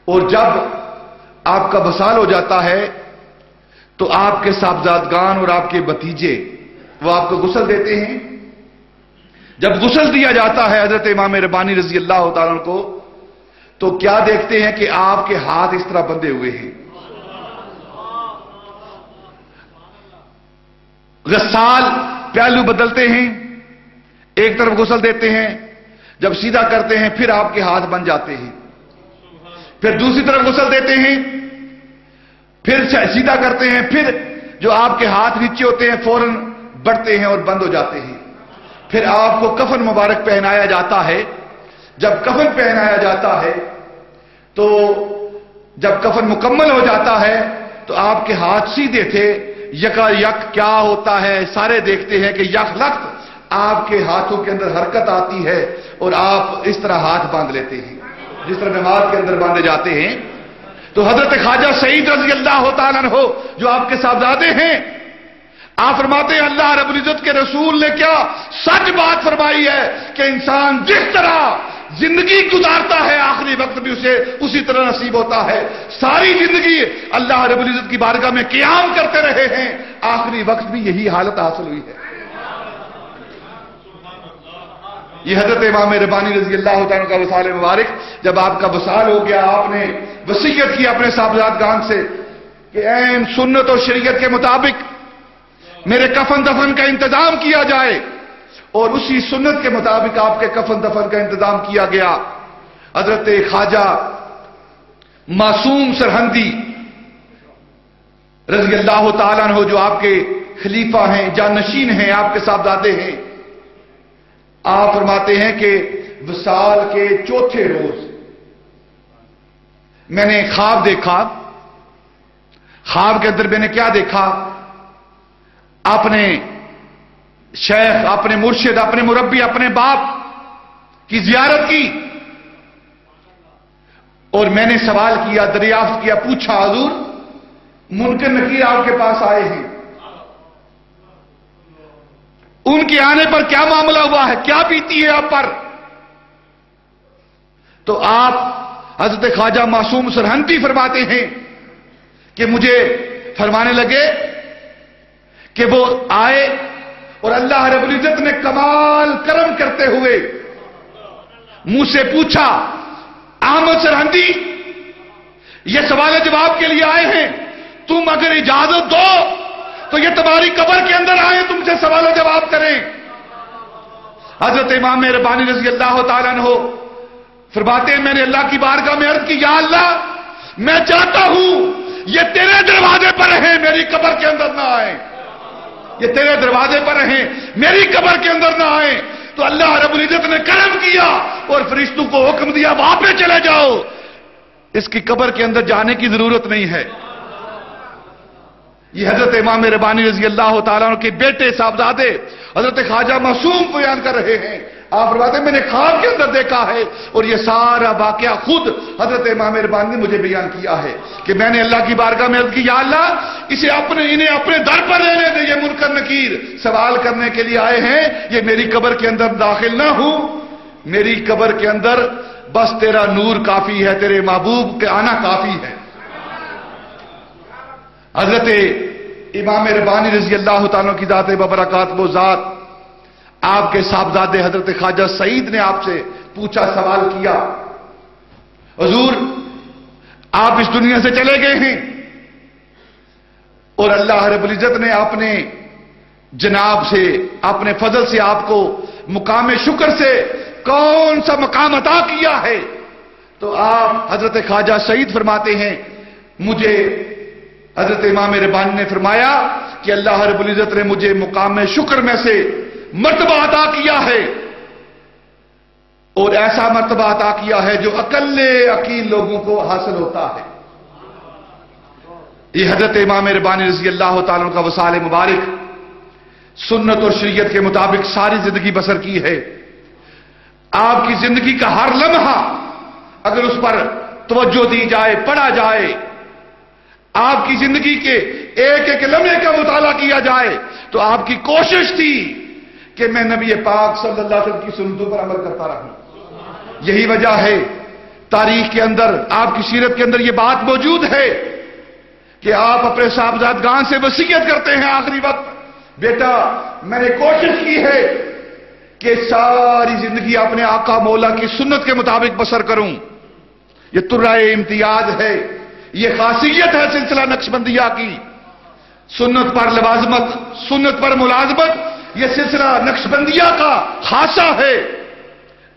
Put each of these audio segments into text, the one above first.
اور جب آپ کا وصال ہو جاتا ہے تو آپ کے صاحبزادگان اور آپ کے بھتیجے وہ آپ کو غسل دیتے ہیں. جب غسل دیا جاتا ہے حضرت امام ربانی رضی اللہ تعالیٰ عنہ کو تو کیا دیکھتے ہیں کہ آپ کے ہاتھ اس طرح بندھے ہوئے ہیں. غسال پہلو بدلتے ہیں، ایک طرف غسل دیتے ہیں، جب سیدھا کرتے ہیں پھر آپ کے ہاتھ بن جاتے ہیں، پھر دوسری طرف غسل دیتے ہیں، پھر سیدھا کرتے ہیں، پھر جو آپ کے ہاتھ نیچے ہوتے ہیں فوراً بڑھتے ہیں اور بند ہو جاتے ہیں. پھر آپ کو کفن مبارک پہنایا جاتا ہے. جب کفن پہنایا جاتا ہے تو جب کفن مکمل ہو جاتا ہے تو آپ کے ہاتھ سیدھے تھے، یکا یک کیا ہوتا ہے سارے دیکھتے ہیں کہ یک لخت آپ کے ہاتھوں کے اندر حرکت آتی ہے اور آپ اس طرح ہاتھ باندھ لیتے ہیں جس طرح نماز کے اندر باندھے جاتے ہیں. تو حضرت خواجہ سعید رضی اللہ تعالیٰ عنہ جو آپ کے صاحبزادے ہیں، آپ فرماتے ہیں اللہ رب العزت کے رسول نے کیا سچ بات فرمائی ہے کہ انسان جس طرح زندگی گزارتا ہے آخری وقت بھی اسے اسی طرح نصیب ہوتا ہے. ساری زندگی اللہ رب العزت کی بارگاہ میں قیام کرتے رہے ہیں، آخری وقت بھی یہی حالت حاصل ہوئی ہے. یہ حضرت امام ربانی رضی اللہ تعالیٰ کا وصال مبارک، جب آپ کا وصال ہو گیا آپ نے وصیت کی اپنے صاحبزادگان سے کہ عین سنت اور شریعت کے مطابق میرے کفن دفن کا انتظام کیا جائے، اور اسی سنت کے مطابق آپ کے کفن دفن کا انتظام کیا گیا. حضرت خواجہ معصوم سرہندی رضی اللہ تعالیٰ عنہ جو آپ کے خلیفہ ہیں، جانشین ہیں، آپ کے صاحبزادے ہیں، آپ فرماتے ہیں کہ وصال کے چوتھے روز میں نے خواب دیکھا. خواب کے اندر میں نے کیا دیکھا؟ اپنے شیخ، اپنے مرشد، اپنے مربی، اپنے باپ کی زیارت کی، اور میں نے سوال کیا، دریافت کیا، پوچھا حضور منکر نکیر آپ کے پاس آئے ہیں، ان کے آنے پر کیا معاملہ ہوا ہے، کیا بیتی ہے آپ پر؟ تو آپ حضرت خواجہ معصوم سرہندی فرماتے ہیں کہ مجھے فرمانے لگے کہ وہ آئے اور اللہ رب العزت نے کمال کرم کرتے ہوئے مجھ سے پوچھا، احمد سرہندی یہ سوال جواب کے لیے آئے ہیں، تم اگر اجازت دو تو یہ تمہاری قبر کے اندر آئے تم سے سوال و جواب کریں. حضرت امام ربانی رضی اللہ تعالیٰ عنہ فرماتے ہیں میں نے اللہ کی بارگاہ میں عرض کی، یا اللہ میں چاہتا ہوں یہ تیرے دروازے پر رہیں، میری قبر کے اندر نہ آئیں، یہ تیرے دروازے پر رہیں، میری قبر کے اندر نہ آئیں. تو اللہ رب العزت نے کرم کیا اور فرشتوں کو حکم دیا وہاں پہ چلے جاؤ، اس کی قبر کے اندر جانے کی ضرورت نہیں ہے. یہ حضرت امام ربانی رضی اللہ تعالیٰ عنہ کے بیٹے صاحبزادے حضرت خواجہ معصوم بیان کر رہے ہیں. آپ فرماتے ہیں میں نے خواب کے اندر دیکھا ہے، اور یہ سارا واقعہ خود حضرت امام ربانی نے مجھے بیان کیا ہے کہ میں نے اللہ کی بارگاہ میں عرض کی، یا اللہ انہیں اپنے در پر رہنے دے، یہ منکر نکیر سوال کرنے کے لیے آئے ہیں، یہ میری قبر کے اندر داخل نہ ہوں، میری قبر کے اندر بس تیرا نور کافی ہے، تیرے محبوب کے آنا کافی ہے. حضرت امام ربانی رضی اللہ تعالیٰ کی ذات ببرکات وہ ذات، آپ کے صاحبزادے حضرت خواجہ سعید نے آپ سے پوچھا، سوال کیا، حضور آپ اس دنیا سے چلے گئے ہیں اور اللہ رب العزت نے اپنے جناب سے، اپنے فضل سے آپ کو مقام شکر سے کون سا مقام عطا کیا ہے؟ تو آپ حضرت خواجہ سعید فرماتے ہیں مجھے حضرت امام ربانی نے فرمایا کہ اللہ رب العزت نے مجھے مقام شکر میں سے مرتبہ عطا کیا ہے، اور ایسا مرتبہ عطا کیا ہے جو اقل عقیل لوگوں کو حاصل ہوتا ہے. یہ حضرت امام ربانی رضی اللہ تعالیٰ کا وصال مبارک، سنت اور شریعت کے مطابق ساری زندگی بسر کی ہے. آپ کی زندگی کا ہر لمحہ اگر اس پر توجہ دی جائے، پڑھا جائے، آپ کی زندگی کے ایک ایک لمحے کا مطالعہ کیا جائے، تو آپ کی کوشش تھی کہ میں نبی پاک صلی اللہ علیہ وسلم کی سنتوں پر عمل کرتا رہوں. یہی وجہ ہے تاریخ کے اندر، آپ کی سیرت کے اندر یہ بات موجود ہے کہ آپ اپنے صاحبزادگان سے وصیت کرتے ہیں آخری وقت، بیٹا میں نے کوشش کی ہے کہ ساری زندگی اپنے آقا مولا کی سنت کے مطابق بسر کروں. یہ ترائے امتیاز ہے، یہ خاصیت ہے سلسلہ نقشبندیہ کی. سنت پر لوازمت، سنت پر ملازمت، یہ سلسلہ نقشبندیہ کا خاصہ ہے.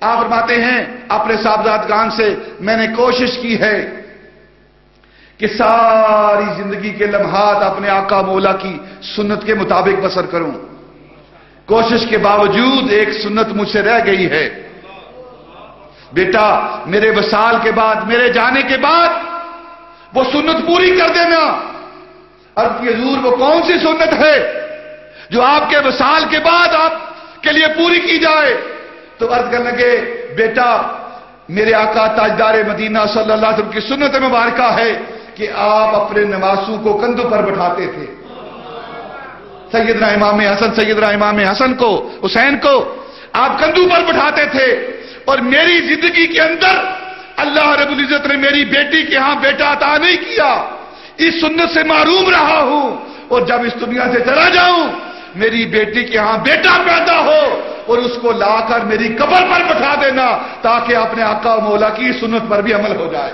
آپ فرماتے ہیں اپنے صاحبزادگان سے میں نے کوشش کی ہے کہ ساری زندگی کے لمحات اپنے آقا مولا کی سنت کے مطابق بسر کروں. کوشش کے باوجود ایک سنت مجھ سے رہ گئی ہے. بیٹا میرے وصال کے بعد، میرے جانے کے بعد وہ سنت پوری کر دینا. عرض کی حضور وہ کون سی سنت ہے جو آپ کے وصال کے بعد آپ کے لیے پوری کی جائے؟ تو عرض کرنے لگے بیٹا میرے آقا تاجدار مدینہ صلی اللہ علیہ وسلم کی سنت مبارکہ ہے کہ آپ اپنے نواسوں کو کندھوں پر بٹھاتے تھے. سیدنا امام حسن، سیدنا امام حسن کو، حسین کو آپ کندھوں پر بٹھاتے تھے. اور میری زندگی کے اندر اللہ رب العزت نے میری بیٹی کے ہاں بیٹا عطا نہیں کیا، اس سنت سے محروم رہا ہوں. اور جب اس دنیا سے چلا جاؤں میری بیٹی کے ہاں بیٹا پیدا ہو اور اس کو لا کر میری قبر پر بٹھا دینا تاکہ اپنے آقا و مولا کی سنت پر بھی عمل ہو جائے.